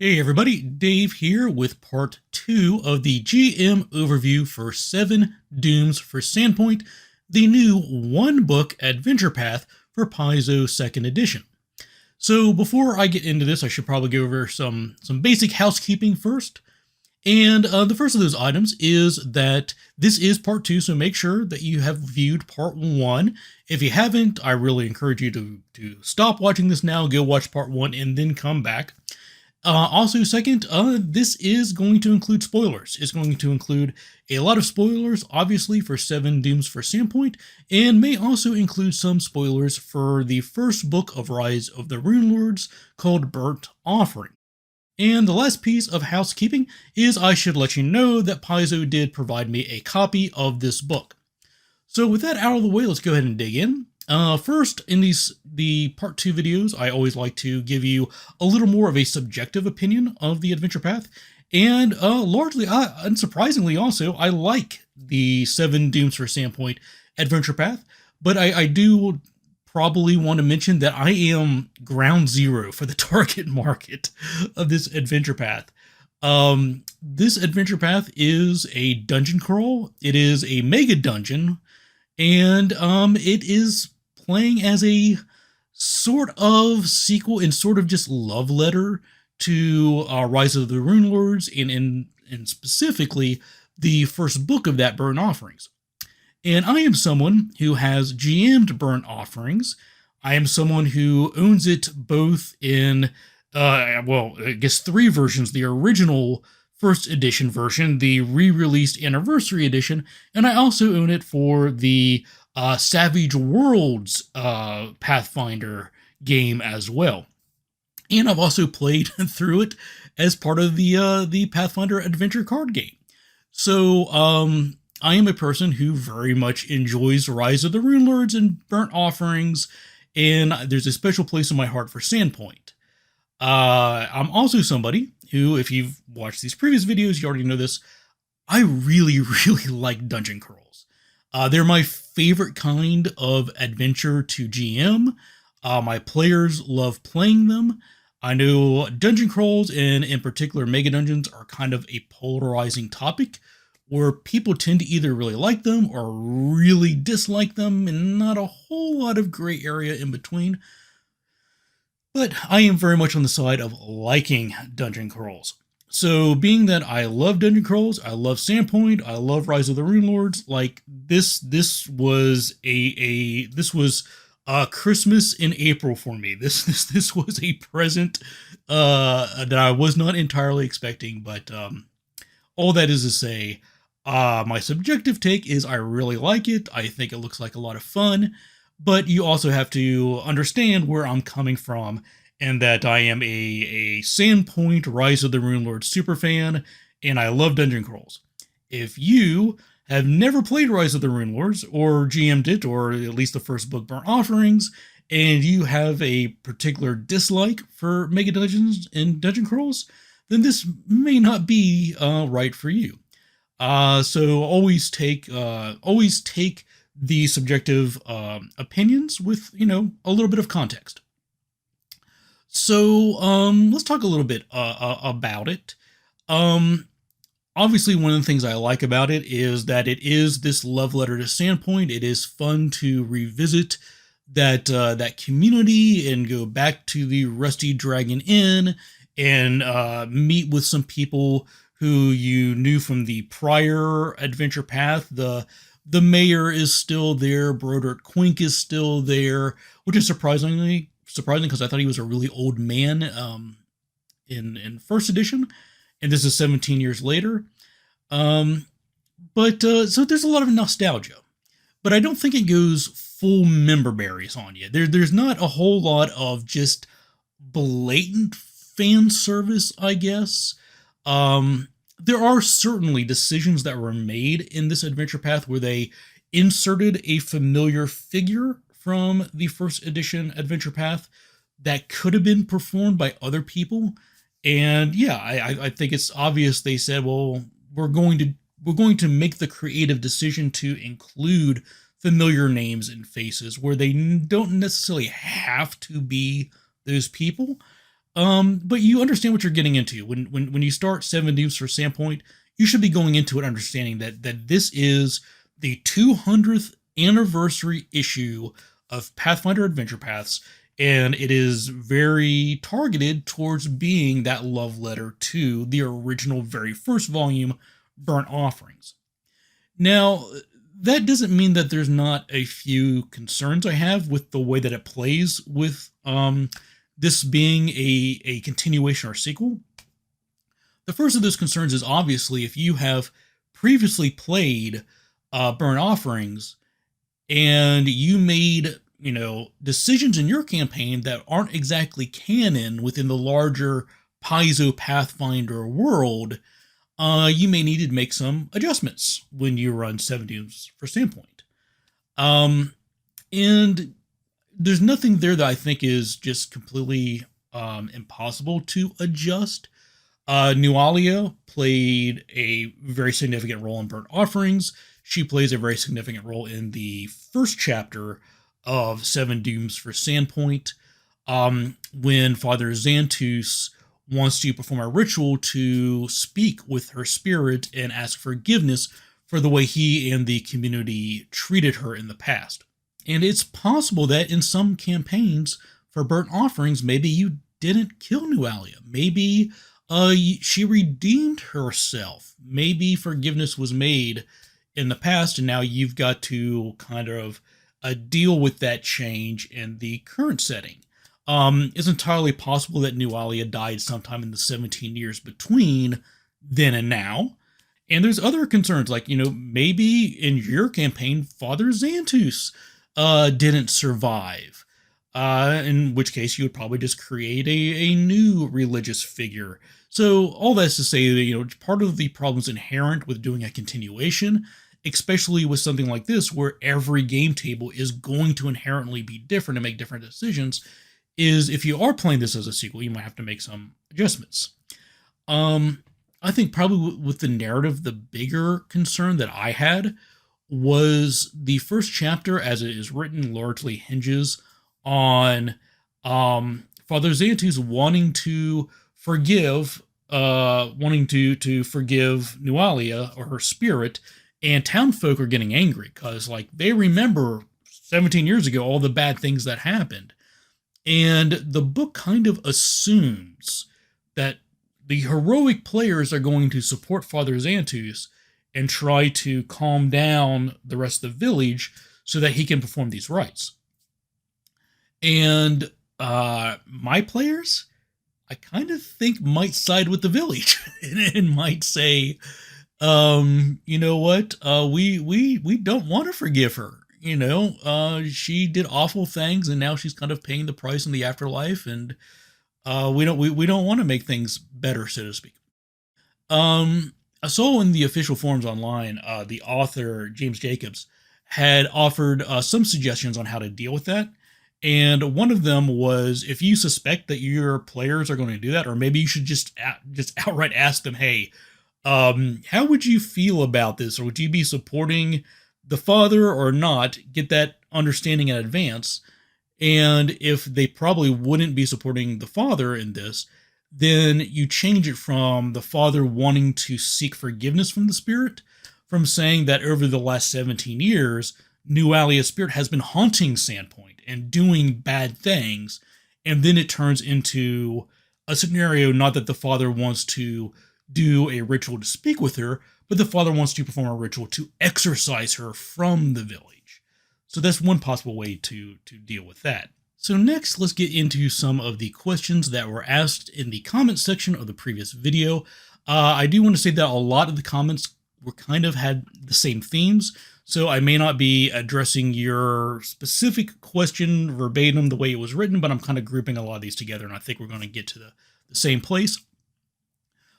Hey everybody, Dave here with part 2 of the GM overview for 7 Dooms for Sandpoint, the new one-book adventure path for Paizo 2nd edition. So before I get into this, I should probably go over some basic housekeeping first. And the first of those items is that this is part 2, so make sure that you have viewed part 1. If you haven't, I really encourage you to stop watching this now, go watch part 1, and then come back. Also, second, this is going to include spoilers. It's going to include a lot of spoilers, obviously, for 7 Dooms for Sandpoint, and may also include some spoilers for the first book of Rise of the Runelords called Burnt Offering. And the last piece of housekeeping is I should let you know that Paizo did provide me a copy of this book. So with that out of the way, let's go ahead and dig in. First, in the part 2 videos, I always like to give you a little more of a subjective opinion of the adventure path, and largely, unsurprisingly also, I like the 7 Dooms for Sandpoint adventure path, but I do probably want to mention that I am ground zero for the target market of this adventure path. This adventure path is a dungeon crawl. It is a Megadungeon, and it is playing as a sort of sequel and sort of just love letter to Rise of the Runelords, and specifically the first book of that, Burnt Offerings. And I am someone who has GM'd Burnt Offerings. I am someone who owns it both in, I guess 3 versions: the original first edition version, the re-released anniversary edition, and I also own it for the Savage Worlds Pathfinder game as well. And I've also played through it as part of the Pathfinder adventure card game. So I am a person who very much enjoys Rise of the Runelords and Burnt Offerings, and there's a special place in my heart for Sandpoint. I'm also somebody who, if you've watched these previous videos, you already know this, I really, really like dungeon crawls. They're my favorite kind of adventure to GM. My players love playing them. I know dungeon crawls, and in particular Megadungeons, are kind of a polarizing topic, where people tend to either really like them or really dislike them, and not a whole lot of gray area in between. But I am very much on the side of liking dungeon crawls. So being that I love dungeon crawls, I love Sandpoint, I love Rise of the Runelords, like this was Christmas in April for me. This was a present that I was not entirely expecting, but all that is to say, my subjective take is I really like it. I think it looks like a lot of fun, but you also have to understand where I'm coming from, and that I am a Sandpoint Rise of the Runelords superfan, and I love dungeon crawls. If you have never played Rise of the Runelords, or GM'd it, or at least the first book, Burnt Offerings, and you have a particular dislike for Megadungeons and dungeon crawls, then this may not be right for you. So always take the subjective opinions with, a little bit of context. So let's talk a little bit about it. Obviously, one of the things I like about it is that it is this love letter to Sandpoint. It is fun to revisit that community and go back to the Rusty Dragon Inn and meet with some people who you knew from the prior adventure path. The mayor is still there. Broderick Quink is still there, which is surprising because I thought he was a really old man in first edition, and this is 17 years later. But so there's a lot of nostalgia, but I don't think it goes full member berries on you. There's not a whole lot of just blatant fan service, I guess. There are certainly decisions that were made in this adventure path where they inserted a familiar figure from the first edition adventure path that could have been performed by other people. And yeah, I think it's obvious they said, well, we're going to make the creative decision to include familiar names and faces where they don't necessarily have to be those people. But you understand what you're getting into. When you start Seven Dooms for Sandpoint, you should be going into it understanding that this is the 200th anniversary issue of Pathfinder Adventure Paths, and it is very targeted towards being that love letter to the original very first volume, Burnt Offerings. Now, that doesn't mean that there's not a few concerns I have with the way that it plays with this being a continuation or sequel. The first of those concerns is obviously if you have previously played Burnt Offerings and you made, decisions in your campaign that aren't exactly canon within the larger Paizo Pathfinder world, you may need to make some adjustments when you run Seven Dooms for Sandpoint. And there's nothing there that I think is just completely impossible to adjust. Nualia played a very significant role in Burnt Offerings. She plays a very significant role in the first chapter of Seven Dooms for Sandpoint, when Father Xantus wants to perform a ritual to speak with her spirit and ask forgiveness for the way he and the community treated her in the past. And it's possible that in some campaigns for Burnt Offerings, maybe you didn't kill Nualia. Maybe she redeemed herself. Maybe forgiveness was made in the past, and now you've got to kind of deal with that change in the current setting. It's entirely possible that Nualia died sometime in the 17 years between then and now. And there's other concerns, like, maybe in your campaign, Father Xantus didn't survive. In which case you would probably just create a new religious figure. So all that's to say that, part of the problems inherent with doing a continuation, especially with something like this, where every game table is going to inherently be different and make different decisions, is if you are playing this as a sequel, you might have to make some adjustments. I think probably with the narrative, the bigger concern that I had was the first chapter, as it is written, largely hinges on Father Xantus wanting to forgive Nualia or her spirit, and Townsfolk are getting angry because they remember 17 years ago all the bad things that happened. And the book kind of assumes that the heroic players are going to support Father Xantus and try to calm down the rest of the village so that he can perform these rites. And my players, I kind of think, might side with the village and might say, you know what, we don't want to forgive her. She did awful things, and now she's kind of paying the price in the afterlife, and we don't want to make things better, so to speak. I saw in the official forums online, the author James Jacobs had offered some suggestions on how to deal with that, and one of them was, if you suspect that your players are going to do that, or maybe you should just outright ask them, hey, how would you feel about this, or would you be supporting the father or not? Get that understanding in advance. And if they probably wouldn't be supporting the father in this, then you change it from the father wanting to seek forgiveness from the spirit, from saying that over the last 17 years, Nualia's spirit has been haunting Sandpoint and doing bad things. And then it turns into a scenario, not that the father wants to do a ritual to speak with her, but the father wants to perform a ritual to exorcise her from the village. So that's one possible way to deal with that. So next, let's get into some of the questions that were asked in the comments section of the previous video. I do want to say that a lot of the comments were kind of had the same themes, so I may not be addressing your specific question verbatim the way it was written, but I'm kind of grouping a lot of these together, and I think we're going to get to the same place.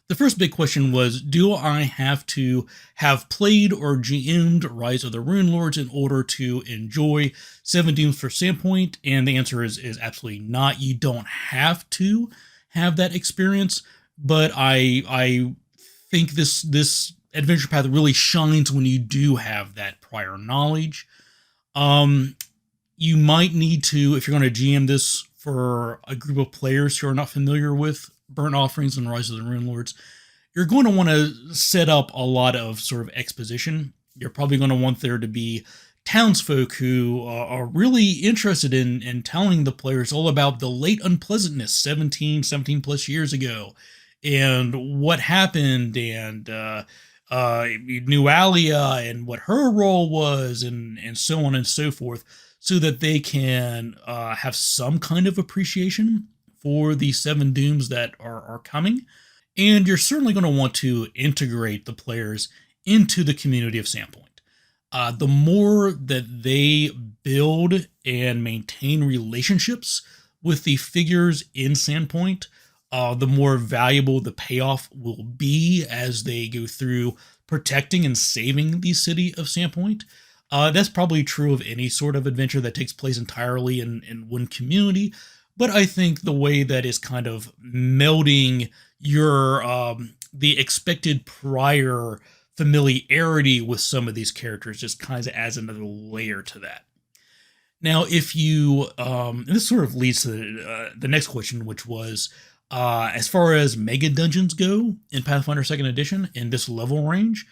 The first big question was, do I have to have played or GM'd Rise of the Runelords in order to enjoy Seven Dooms for Sandpoint? And the answer is absolutely not. You don't have to have that experience, but I think this adventure path really shines when you do have that prior knowledge. You might need to, if you're going to GM this for a group of players who are not familiar with Burnt Offerings and Rise of the Runelords, you're going to want to set up a lot of sort of exposition. You're probably going to want there to be townsfolk who are really interested in telling the players all about the late unpleasantness 17 plus years ago and what happened, and Nualia and what her role was, and so on and so forth, so that they can have some kind of appreciation for the seven dooms that are coming. And you're certainly going to want to integrate the players into the community of Sandpoint. The more that they build and maintain relationships with the figures in Sandpoint, the more valuable the payoff will be as they go through protecting and saving the city of Sandpoint. That's probably true of any sort of adventure that takes place entirely in one community, but I think the way that is kind of melding your the expected prior familiarity with some of these characters just kind of adds another layer to that. Now, if you, and this sort of leads to the next question, which was, as far as Megadungeons go in Pathfinder 2nd Edition in this level range,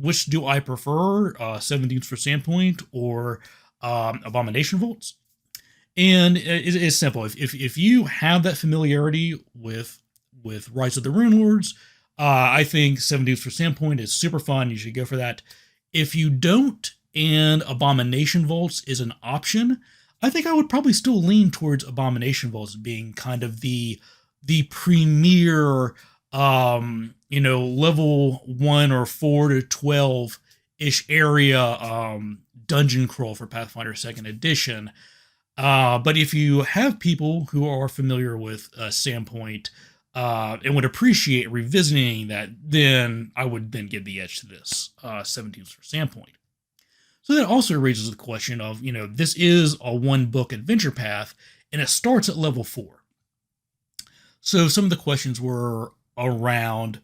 which do I prefer, 7 Dooms for Sandpoint or Abomination Vaults? And it's simple. If you have that familiarity with Rise of the Runelords, I think 7 Dooms for Sandpoint is super fun. You should go for that. If you don't, and Abomination Vaults is an option, I think I would probably still lean towards Abomination Vaults being kind of the premier, level 1 or 4 to 12-ish area dungeon crawl for Pathfinder 2nd Edition. But if you have people who are familiar with Sandpoint and would appreciate revisiting that, then I would then give the edge to this 7 Dooms for Sandpoint. So that also raises the question of, this is a one-book adventure path, and it starts at level 4. So some of the questions were around,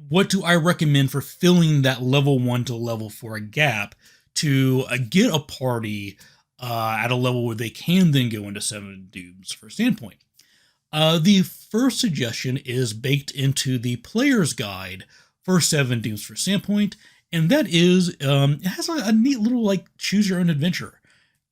what do I recommend for filling that level 1 to level 4 gap to get a party at a level where they can then go into 7 Dooms for Sandpoint? The first suggestion is baked into the player's guide for 7 Dooms for Sandpoint, and that is, it has a neat little, choose your own adventure.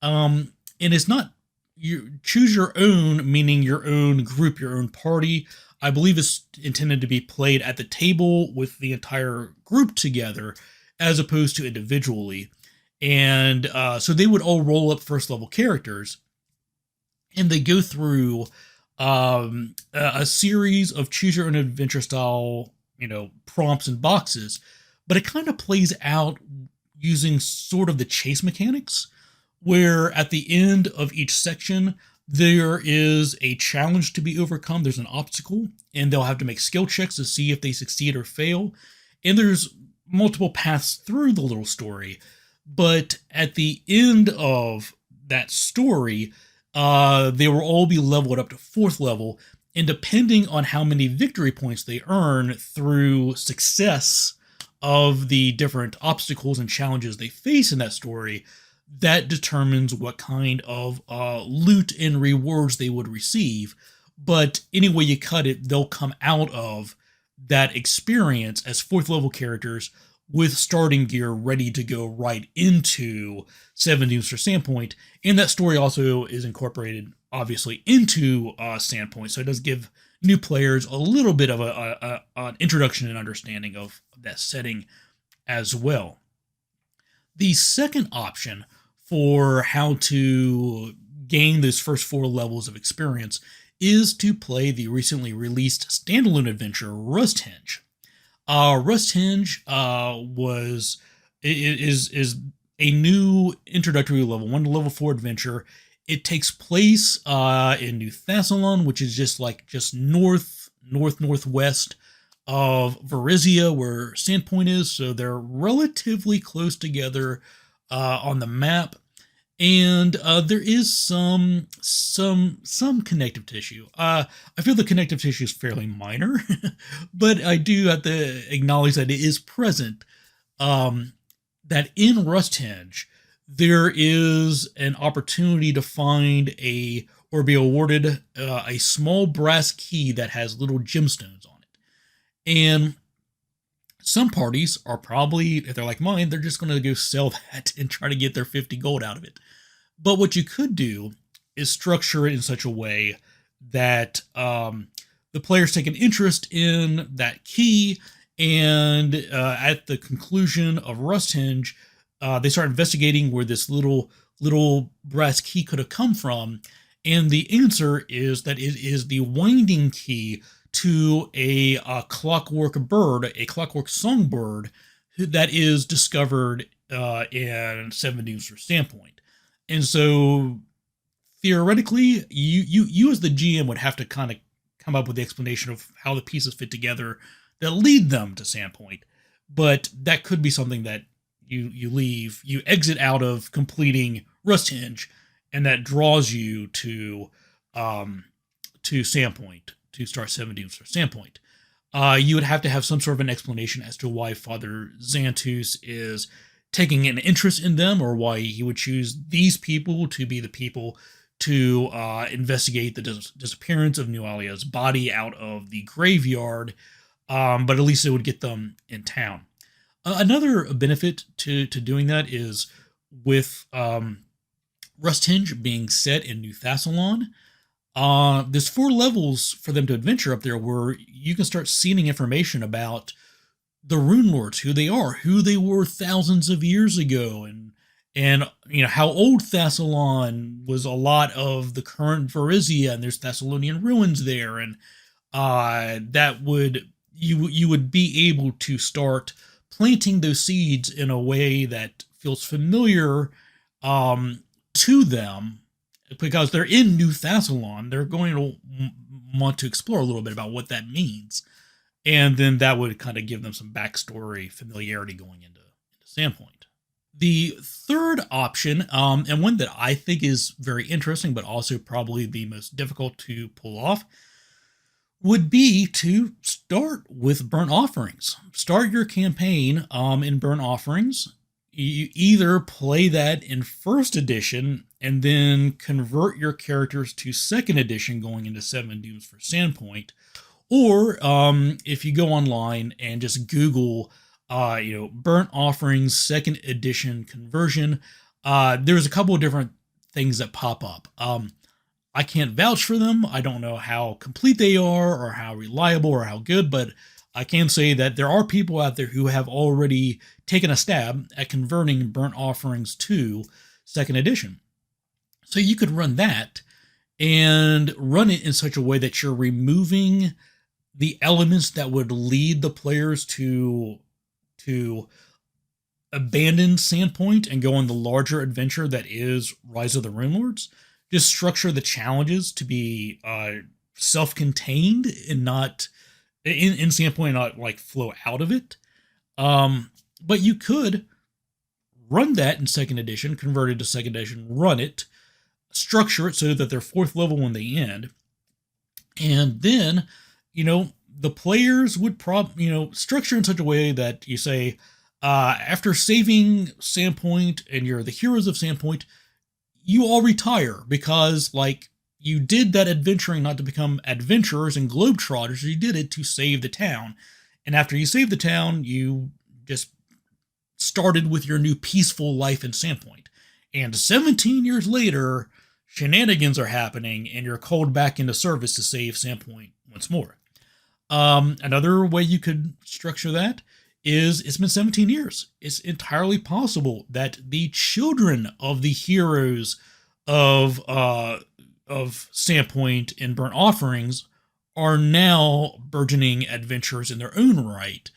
And it's not, you choose your own, meaning your own group, your own party. I believe it's intended to be played at the table with the entire group together, as opposed to individually. And so they would all roll up first level characters, and they go through a series of choose your own adventure style, prompts and boxes, but it kind of plays out using sort of the chase mechanics, where at the end of each section, there is a challenge to be overcome. There's an obstacle, and they'll have to make skill checks to see if they succeed or fail. And there's multiple paths through the little story. But at the end of that story, they will all be leveled up to 4th level, and depending on how many victory points they earn through success of the different obstacles and challenges they face in that story, that determines what kind of loot and rewards they would receive. But any way you cut it, they'll come out of that experience as 4th level characters with starting gear ready to go right into 7 Dooms for Sandpoint. And that story also is incorporated, obviously, into Sandpoint, so it does give new players a little bit of an introduction and understanding of that setting as well. The second option for how to gain those first 4 levels of experience is to play the recently released standalone adventure Rusthinge. Rusthinge is a new introductory level 1 to level 4 adventure. It takes place in New Thassalon, which is just northwest of Varizia, where Sandpoint is. So they're relatively close together on the map, and there is some connective tissue. I feel the connective tissue is fairly minor, but I do have to acknowledge that it is present. That in Rusthinge, there is an opportunity to find or be awarded a small brass key that has little gemstones on it. And some parties are probably, if they're like mine, they're just going to go sell that and try to get their 50 gold out of it. But what you could do is structure it in such a way that the players take an interest in that key, and at the conclusion of Rusthinge, they start investigating where this little brass key could have come from, and the answer is that it is the winding key to a clockwork bird, a clockwork songbird that is discovered in Seven Dooms for Sandpoint. And so theoretically, you as the GM would have to kind of come up with the explanation of how the pieces fit together that lead them to Sandpoint. But that could be something that you exit out of completing Rusthinge, and that draws you to Sandpoint to start Seven Dooms for Sandpoint. You would have to have some sort of an explanation as to why Father Xantus is taking an interest in them, or why he would choose these people to be the people to investigate the disappearance of Nualia's body out of the graveyard, but at least it would get them in town. Another benefit to doing that is with Rusthinge being set in New Thassalon, there's 4 levels for them to adventure up there where you can start seeing information about the Runelords, who they were thousands of years ago, and how old Thassalon was. A lot of the current Varizia, and there's Thessalonian ruins there, and that would you would be able to start planting those seeds in a way that feels familiar to them, because they're in New Thassalon. They're going to want to explore a little bit about what that means. And then that would kind of give them some backstory familiarity going into Sandpoint. The third option, and one that I think is very interesting, but also probably the most difficult to pull off, would be to start with Burnt Offerings. Start your campaign in Burnt Offerings. You either play that in first edition and then convert your characters to second edition going into Seven Dooms for Sandpoint, or if you go online and just Google, Burnt Offerings second edition conversion, there's a couple of different things that pop up. I can't vouch for them. I don't know how complete they are or how reliable or how good, but I can say that there are people out there who have already taken a stab at converting Burnt Offerings to second edition. So you could run that and run it in such a way that you're removing the elements that would lead the players to abandon Sandpoint and go on the larger adventure that is Rise of the Runelords. Just structure the challenges to be self-contained and not in Sandpoint, not like flow out of it. But you could run that in second edition, convert it to second edition, run it, structure it so that they're 4th level when they end, and then the players would structure in such a way that you say, after saving Sandpoint and you're the heroes of Sandpoint, you all retire because, you did that adventuring not to become adventurers and globetrotters. You did it to save the town. And after you saved the town, you just started with your new peaceful life in Sandpoint. And 17 years later, shenanigans are happening, and you're called back into service to save Sandpoint once more. Another way you could structure that is it's been 17 years. It's entirely possible that the children of the heroes of Sandpoint and Burnt Offerings are now burgeoning adventurers in their own right,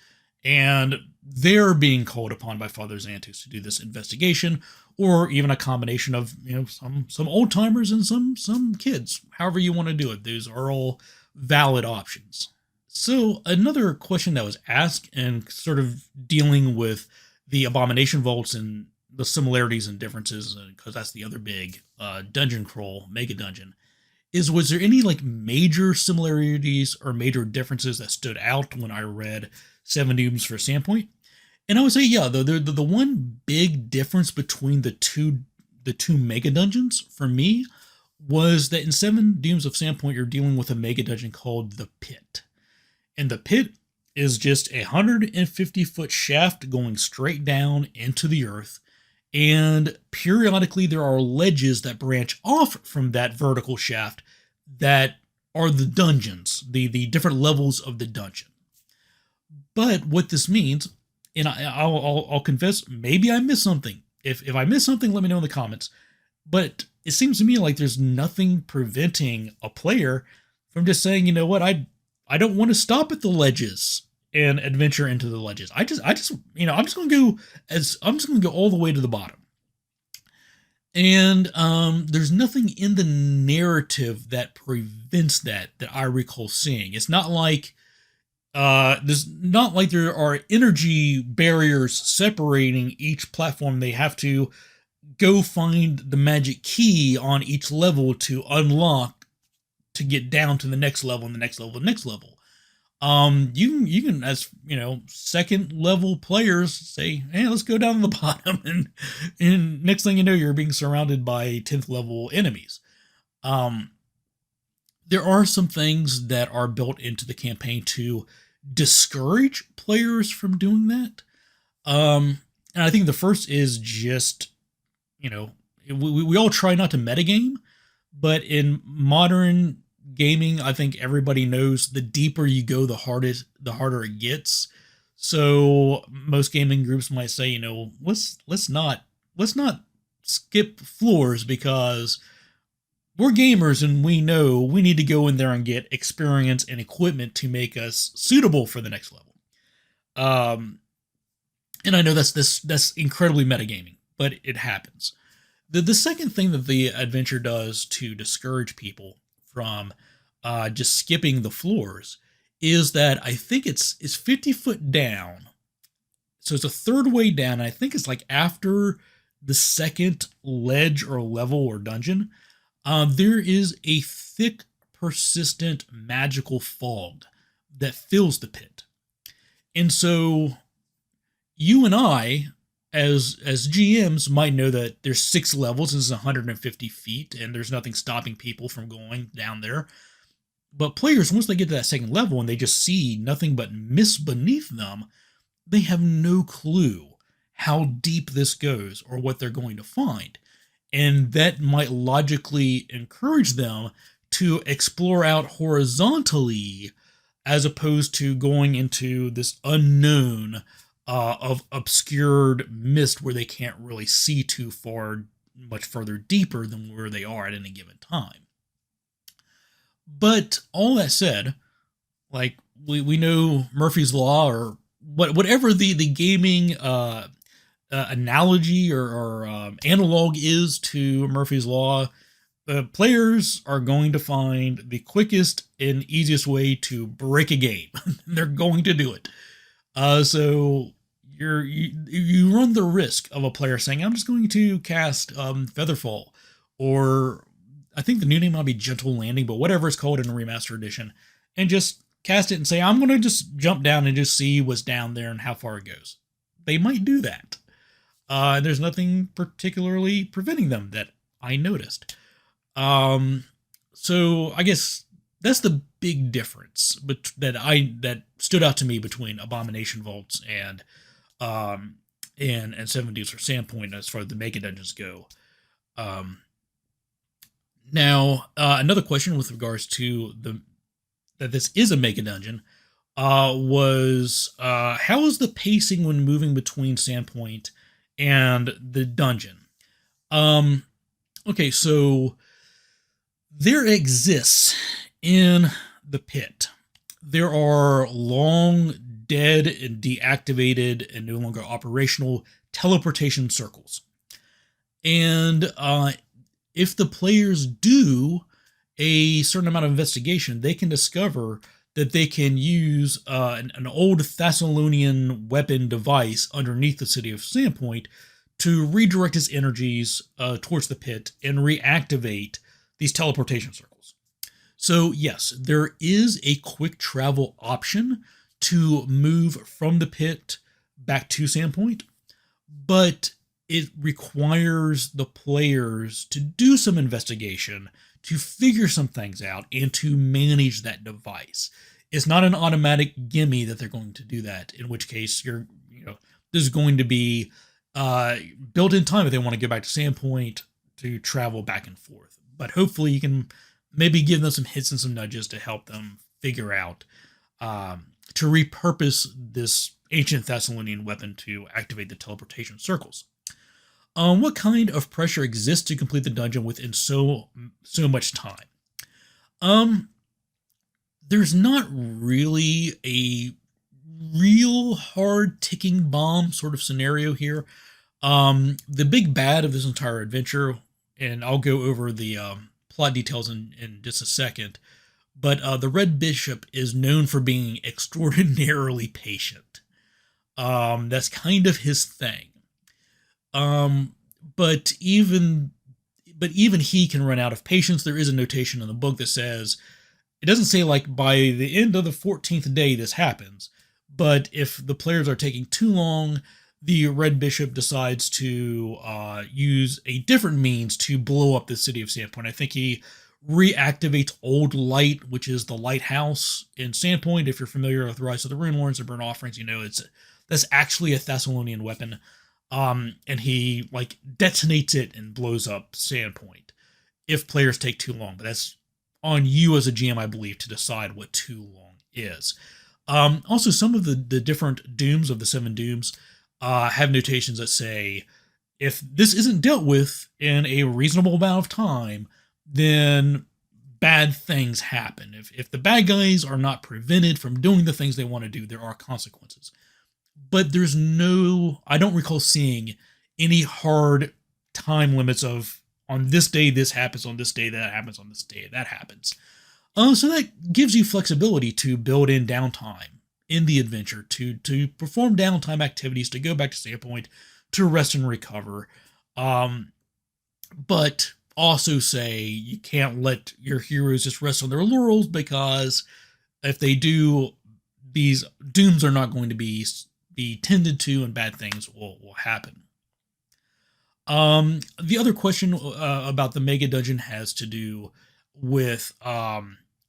and they're being called upon by Father Xantus to do this investigation, or even a combination of some old timers and some kids. However you want to do it, those are all valid options. So another question that was asked, and sort of dealing with the Abomination vaults and the similarities and differences, because that's the other big dungeon crawl, Megadungeon, was there any major similarities or major differences that stood out when I read Seven Dooms for Sandpoint? And I would say, yeah, the one big difference between the two mega dungeons for me was that in Seven Dooms of Sandpoint, you're dealing with a mega dungeon called the Pit, and the Pit is just a 150-foot shaft going straight down into the earth. And periodically, there are ledges that branch off from that vertical shaft that are the dungeons, the different levels of the dungeon. But what this means, and I'll confess, maybe I missed something. If I missed something, let me know in the comments. But it seems to me like there's nothing preventing a player from just saying, you know what, I don't want to stop at the ledges and adventure into the ledges. I'm just gonna go all the way to the bottom. And there's nothing in the narrative that prevents that I recall seeing. It's not like there's not like there are energy barriers separating each platform. They have to go find the magic key on each level to unlock to get down to the next level and the next level, the next level. You can as second level players say, hey, let's go down to the bottom, and next thing you know, you're being surrounded by 10th level enemies. Um, there are some things that are built into the campaign to discourage players from doing that. And I think the first is just, we all try not to metagame, but in modern gaming, I think everybody knows the deeper you go, the harder it gets. So most gaming groups might say, let's not skip floors because we're gamers and we know we need to go in there and get experience and equipment to make us suitable for the next level. And I know that's incredibly metagaming, but it happens. The second thing that the adventure does to discourage people from just skipping the floors is that I think it's 50 foot down. So it's a third way down. I think it's like after the second ledge or level or dungeon, there is a thick, persistent magical fog that fills the pit. And so you and I, as GMs, might know that there's 6 levels, this is 150 feet, and there's nothing stopping people from going down there. But players, once they get to that second level and they just see nothing but mist beneath them, they have no clue how deep this goes or what they're going to find. And that might logically encourage them to explore out horizontally as opposed to going into this unknown of obscured mist where they can't really see too far, much further deeper than where they are at any given time. But all that said, like we know Murphy's Law, or whatever the gaming analogy or analog is to Murphy's Law, players are going to find the quickest and easiest way to break a game. They're going to do it. So you run the risk of a player saying, I'm just going to cast Featherfall, or I think the new name might be Gentle Landing, but whatever it's called in the remaster edition, and just cast it and say, I'm going to just jump down and just see what's down there and how far it goes. They might do that. There's nothing particularly preventing them that I noticed. So I guess that's the big difference that stood out to me between Abomination Vaults and 7 Dooms for Sandpoint as far as the mega dungeons go. Now, another question with regards to that this is a mega dungeon was how is the pacing when moving between Sandpoint and the dungeon? Okay, so there exists in the pit, there are long dead and deactivated and no longer operational teleportation circles. And if the players do a certain amount of investigation, they can discover that they can use an old Thessalonian weapon device underneath the city of Sandpoint to redirect its energies towards the pit and reactivate these teleportation circles. So yes, there is a quick travel option to move from the pit back to Sandpoint, but it requires the players to do some investigation, to figure some things out, and to manage that device. It's not an automatic gimme that they're going to do that, in which case there's going to be built-in time if they want to go back to Sandpoint to travel back and forth. But hopefully you can maybe give them some hints and some nudges to help them figure out to repurpose this ancient Thessalonian weapon to activate the teleportation circles. What kind of pressure exists to complete the dungeon within so much time? There's not really a real hard ticking bomb sort of scenario here. The big bad of this entire adventure, and I'll go over the plot details in just a second, but the Red Bishop is known for being extraordinarily patient. That's kind of his thing. But even he can run out of patience. There is a notation in the book that says, it doesn't say like by the end of the 14th day this happens, but if the players are taking too long, the Red Bishop decides to use a different means to blow up the city of Sandpoint. I think he reactivates Old Light, which is the lighthouse in Sandpoint. If you're familiar with Rise of the Runelords or Burnt Offerings, you know that's actually a Thessalonian weapon. And he detonates it and blows up Sandpoint if players take too long. But that's on you as a GM, I believe, to decide what too long is. Also, some of the different dooms of the 7 dooms have notations that say, if this isn't dealt with in a reasonable amount of time, then bad things happen. If the bad guys are not prevented from doing the things they want to do, there are consequences. But there's I don't recall seeing any hard time limits of, on this day this happens, on this day that happens, on this day that happens. So that gives you flexibility to build in downtime in the adventure, to perform downtime activities, to go back to Sandpoint, to rest and recover. But also say you can't let your heroes just rest on their laurels, because if they do, these dooms are not going to be tended to, and bad things will happen. The other question about the Megadungeon has to do with,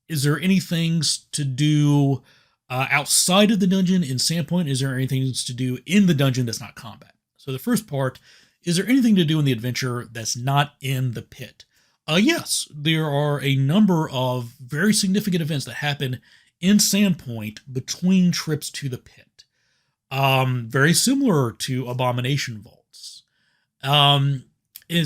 is there any things to do outside of the dungeon in Sandpoint? Is there anything to do in the dungeon that's not combat? So the first part, is there anything to do in the adventure that's not in the pit? Yes, there are a number of very significant events that happen in Sandpoint between trips to the pit. Very similar to Abomination vaults. And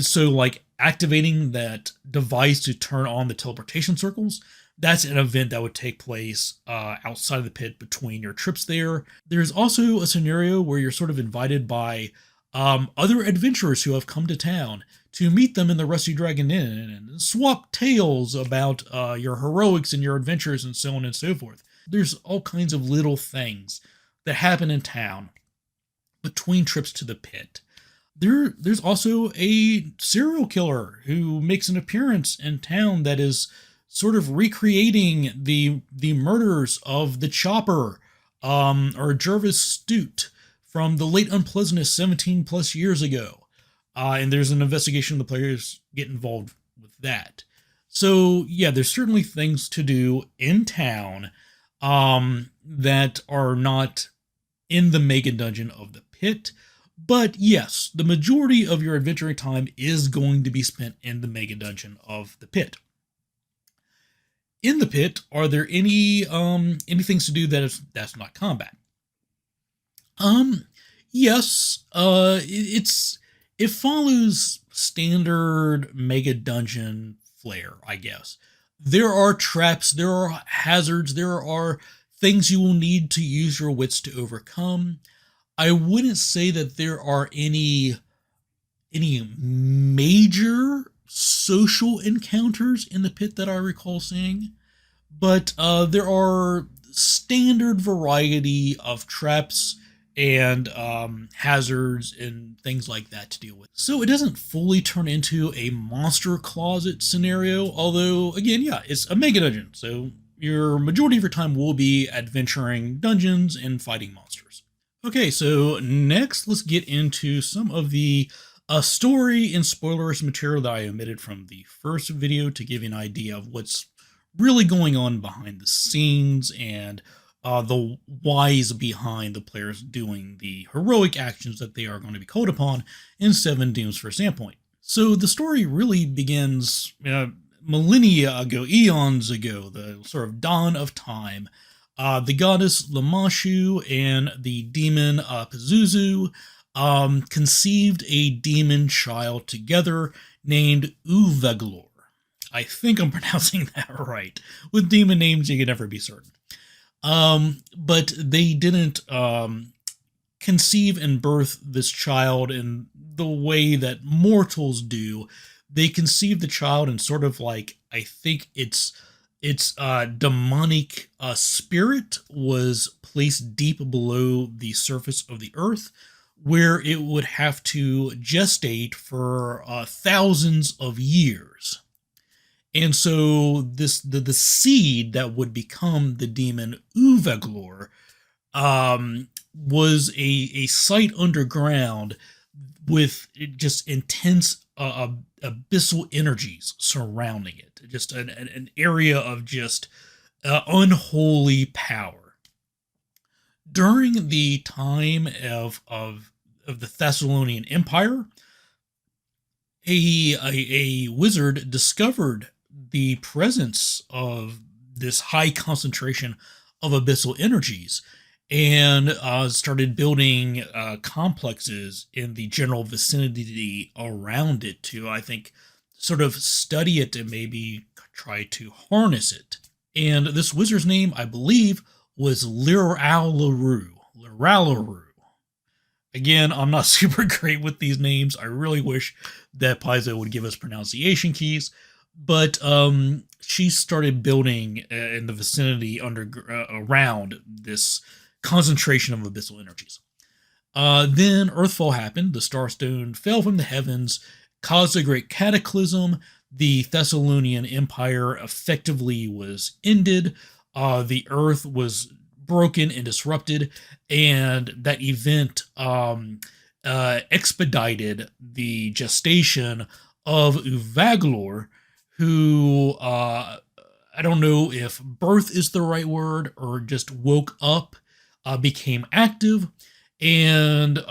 so activating that device to turn on the teleportation circles, that's an event that would take place outside of the pit between your trips there. There's also a scenario where you're sort of invited by other adventurers who have come to town to meet them in the Rusty Dragon Inn and swap tales about your heroics and your adventures and so on and so forth. There's all kinds of little things that happen in town between trips to the pit. There's also a serial killer who makes an appearance in town that is sort of recreating the murders of the Chopper, or Jervis Stute from the late Unpleasantness 17 plus years ago. And there's an investigation, the players get involved with that. So yeah, there's certainly things to do in town that are not in the Megadungeon of the pit. But yes, the majority of your adventuring time is going to be spent in the Megadungeon of the pit. In the pit, are there any things to do that's not combat? Yes, it follows standard Megadungeon flair, I guess. There are traps, there are hazards, there are things you will need to use your wits to overcome. I wouldn't say that there are any major social encounters in the pit that I recall seeing, but there are standard variety of traps and hazards and things like that to deal with. So it doesn't fully turn into a monster closet scenario, although, again, yeah, it's a Megadungeon, so your majority of your time will be adventuring dungeons and fighting monsters. Okay, so next let's get into some of the story and spoilers material that I omitted from the first video to give you an idea of what's really going on behind the scenes and the whys behind the players doing the heroic actions that they are going to be called upon in Seven Dooms for Sandpoint. So the story really begins millennia ago, eons ago, the sort of dawn of time. The goddess Lamashu and the demon Pazuzu conceived a demon child together named Uveglor. I think I'm pronouncing that right. With demon names, you can never be certain. But they didn't conceive and birth this child in the way that mortals do. They conceived the child in sort of like, I think its demonic spirit was placed deep below the surface of the earth, where it would have to gestate for thousands of years. And so the seed that would become the demon Uveglor was a site underground with just intense abyssal energies surrounding it. Just an area of just unholy power. During the time of the Thessalonian Empire, a wizard discovered the presence of this high concentration of abyssal energies and started building complexes in the general vicinity around it to, I think, sort of study it and maybe try to harness it. And this wizard's name, I believe, was Liralaru. Liralaru. Again, I'm not super great with these names. I really wish that Paizo would give us pronunciation keys. But she started building in the vicinity around this concentration of abyssal energies. Then Earthfall happened. The Starstone fell from the heavens, caused a great cataclysm. The Thessalonian Empire effectively was ended. The Earth was broken and disrupted, and that event expedited the gestation of Uveglor, who I don't know if birth is the right word or just woke up, became active, and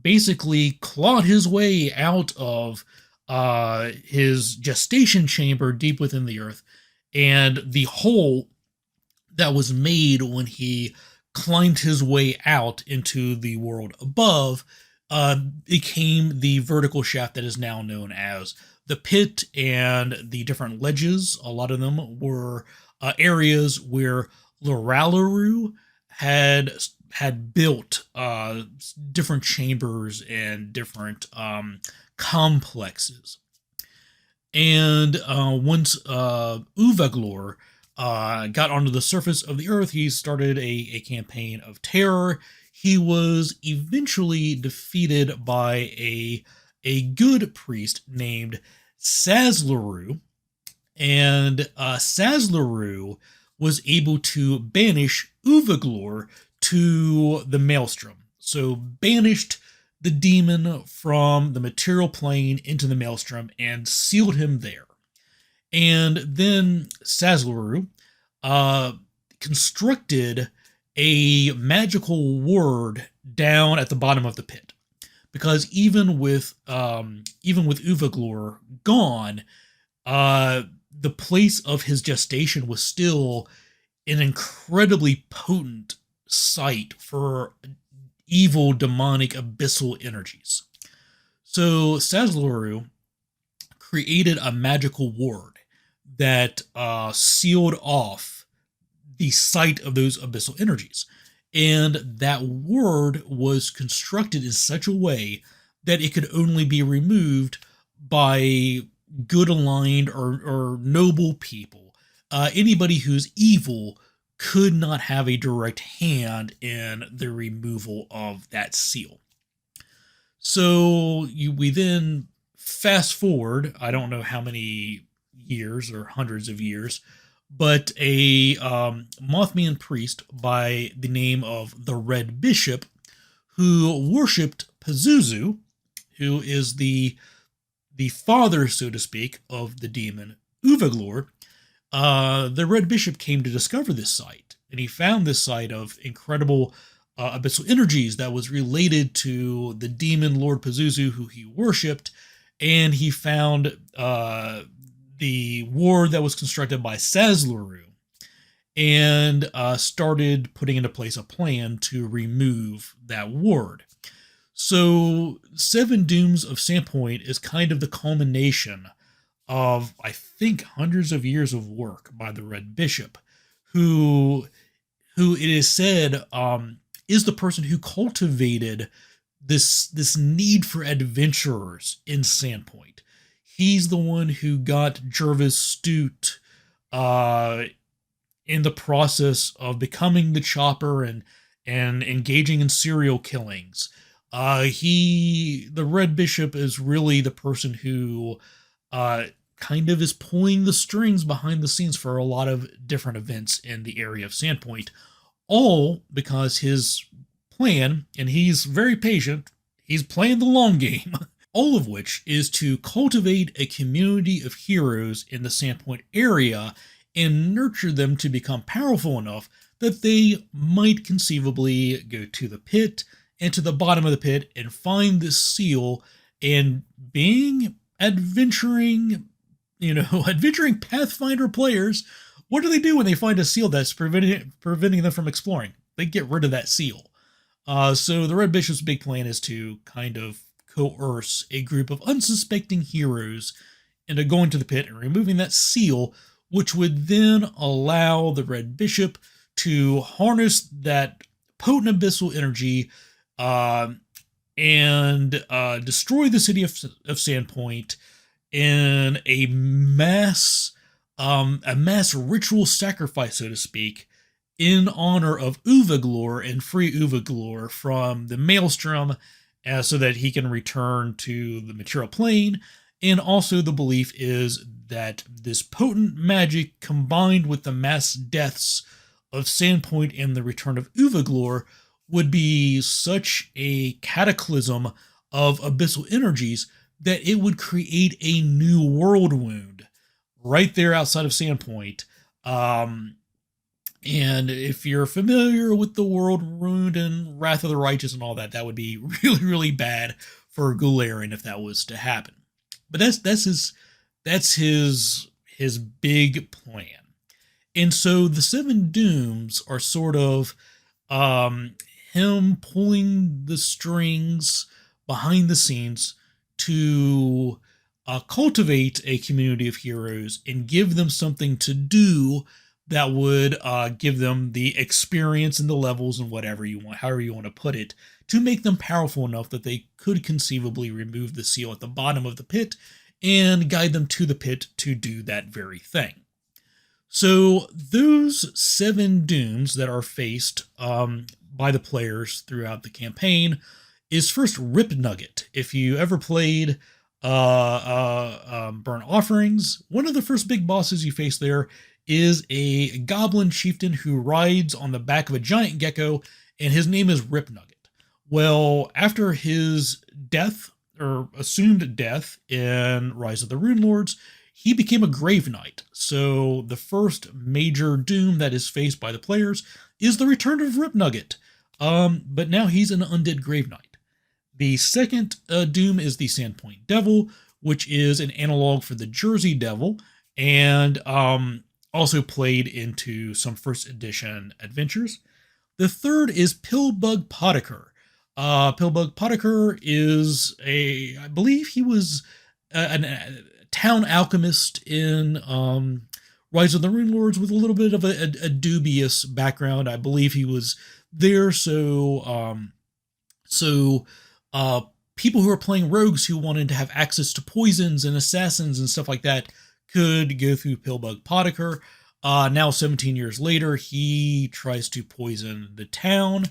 basically clawed his way out of his gestation chamber deep within the earth, and the hole that was made when he climbed his way out into the world above became the vertical shaft that is now known as the pit, and the different ledges. A lot of them were areas where Loralaru had built different chambers and different complexes. And once Uveglor got onto the surface of the earth, he started a campaign of terror. He was eventually defeated by a good priest named Sazlaru, and Sazlaru was able to banish Uveglor to the Maelstrom. So banished the demon from the material plane into the Maelstrom and sealed him there. And then Sazlaru constructed a magical ward down at the bottom of the pit, because even with Uveglor gone, the place of his gestation was still an incredibly potent site for evil, demonic, abyssal energies. So Sazlaru created a magical ward that sealed off the site of those abyssal energies. And that ward was constructed in such a way that it could only be removed by good aligned or noble people. Anybody who's evil could not have a direct hand in the removal of that seal. So we then fast forward, I don't know how many years or hundreds of years, but a Mothman priest by the name of the Red Bishop, who worshipped Pazuzu, who is the father, so to speak, of the demon Uvaglor. The Red Bishop came to discover this site, and he found this site of incredible abyssal energies that was related to the demon Lord Pazuzu, who he worshipped, and he found the ward that was constructed by Sazluru, and started putting into place a plan to remove that ward. So, Seven Dooms of Sandpoint is kind of the culmination of, I think, hundreds of years of work by the Red Bishop, who it is said is the person who cultivated this need for adventurers in Sandpoint. He's the one who got Jervis Stute in the process of becoming the Chopper and engaging in serial killings. The Red Bishop is really the person who kind of is pulling the strings behind the scenes for a lot of different events in the area of Sandpoint, all because his plan, and he's very patient, he's playing the long game, all of which is to cultivate a community of heroes in the Sandpoint area and nurture them to become powerful enough that they might conceivably go to the pit and to the bottom of the pit and find this seal, and being adventuring Pathfinder players, what do they do when they find a seal that's preventing them from exploring? They get rid of that seal. So the Red Bishop's big plan is to kind of coerce a group of unsuspecting heroes into going to the pit and removing that seal, which would then allow the Red Bishop to harness that potent abyssal energy and destroy the city of Sandpoint in a mass ritual sacrifice, so to speak, in honor of Uvaglor and free Uvaglor from the Maelstrom, so that he can return to the material plane. And also the belief is that this potent magic, combined with the mass deaths of Sandpoint and the return of Uvaglor, would be such a cataclysm of abyssal energies that it would create a new world wound right there outside of Sandpoint. And if you're familiar with the world wound and Wrath of the Righteous and all that, that would be really, really bad for Galarian if that was to happen. But that's his big plan. And so the Seven Dooms are sort of him pulling the strings behind the scenes to cultivate a community of heroes and give them something to do that would give them the experience and the levels and whatever you want, however you want to put it, to make them powerful enough that they could conceivably remove the seal at the bottom of the pit and guide them to the pit to do that very thing. So those Seven Dooms that are faced by the players throughout the campaign is first Rip Nugget. If you ever played Burn Offerings, one of the first big bosses you face there is a goblin chieftain who rides on the back of a giant gecko, and his name is Rip Nugget. Well, after his death, or assumed death, in Rise of the Runelords, he became a Grave Knight. So the first major doom that is faced by the players is the return of Rip Nugget. But now he's an undead Grave Knight. The second doom is the Sandpoint Devil, which is an analog for the Jersey Devil, and also played into some first edition adventures. The third is Pillbug Potiker. Pillbug Potiker is I believe he was a town alchemist in Rise of the Runelords with a little bit of a dubious background. I believe he was there so people who are playing rogues who wanted to have access to poisons and assassins and stuff like that could go through Pillbug Potiker. Now, 17 years later, he tries to poison the town,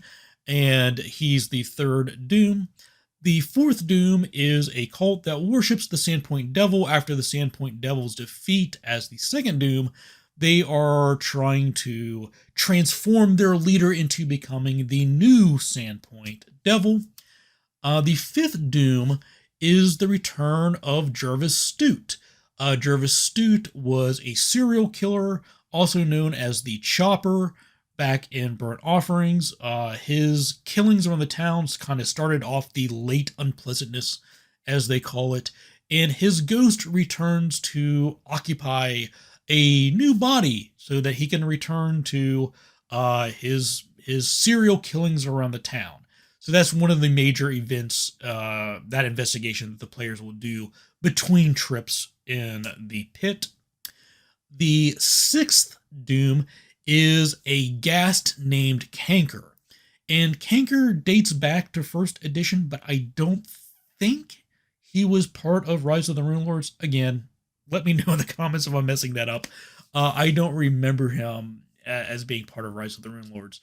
and he's the third doom. The fourth doom is a cult that worships the Sandpoint Devil. After the Sandpoint Devil's defeat as the second doom, They are trying to transform their leader into becoming the new Sandpoint Devil. The fifth doom is the return of Jervis Stute. Jervis Stute was a serial killer, also known as the Chopper, back in Burnt Offerings. His killings around the towns kind of started off the late unpleasantness, as they call it, and his ghost returns to occupy a new body so that he can return to his serial killings around the town. So that's one of the major events, that investigation that the players will do between trips in the pit. The sixth doom is a ghast named Canker. And Canker dates back to first edition, but I don't think he was part of Rise of the Runelords. Again, let me know in the comments if I'm messing that up. I don't remember him as being part of Rise of the Runelords.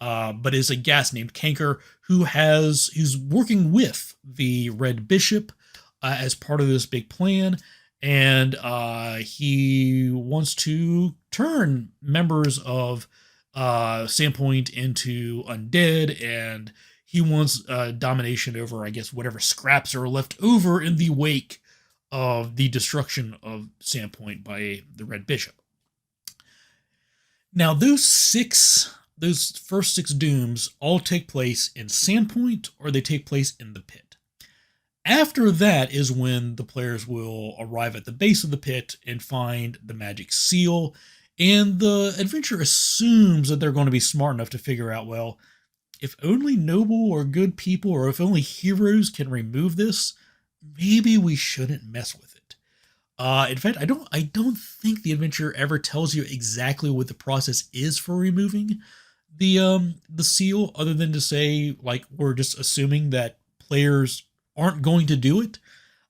But is a ghast named Canker who's working with the Red Bishop as part of this big plan, and he wants to turn members of Sandpoint into undead, and he wants domination over, I guess, whatever scraps are left over in the wake of the destruction of Sandpoint by the Red Bishop. Now, those first six dooms all take place in Sandpoint, or they take place in the pit. After that is when the players will arrive at the base of the pit and find the magic seal, and the adventure assumes that they're going to be smart enough to figure out, well, if only noble or good people, or if only heroes can remove this, maybe we shouldn't mess with it. In fact, I don't think the adventure ever tells you exactly what the process is for removing the seal, other than to say, like, we're just assuming that players aren't going to do it.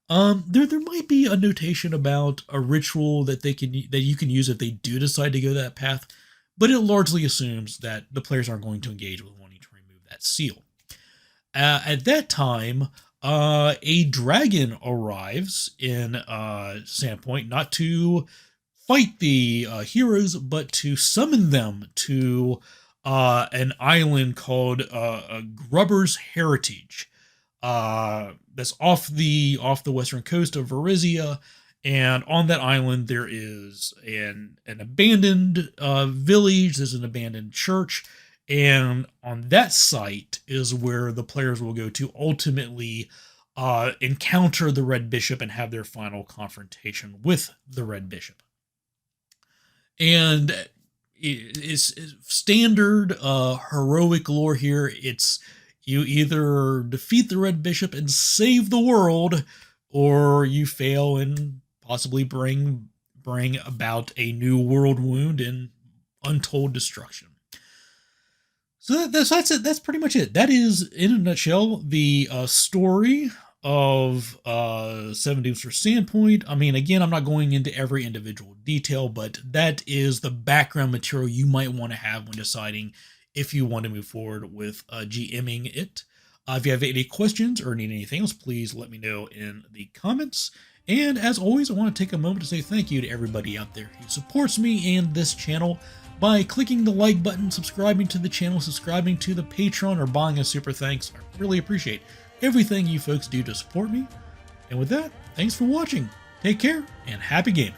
There might be a notation about a ritual that you can use if they do decide to go that path, but it largely assumes that the players aren't going to engage with wanting to remove that seal. At that time, a dragon arrives in Sandpoint, not to fight the heroes, but to summon them to an island called Grubber's Heritage. That's off the western coast of Varizia, and on that island there is an abandoned village. There's an abandoned church, and on that site is where the players will go to ultimately encounter the Red Bishop and have their final confrontation with the Red Bishop. And it's standard heroic lore here. It's you either defeat the Red Bishop and save the world, or you fail and possibly bring about a new world wound and untold destruction. So that's it. That's pretty much it. That is, in a nutshell, the story of Seven Dooms for Sandpoint. I mean, again, I'm not going into every individual detail, but that is the background material you might want to have when deciding if you want to move forward with GMing it. If you have any questions or need anything else, please let me know in the comments. And as always, I want to take a moment to say thank you to everybody out there who supports me and this channel by clicking the like button, subscribing to the channel, subscribing to the Patreon, or buying a super thanks. I really appreciate everything you folks do to support me. And with that, thanks for watching. Take care and happy gaming.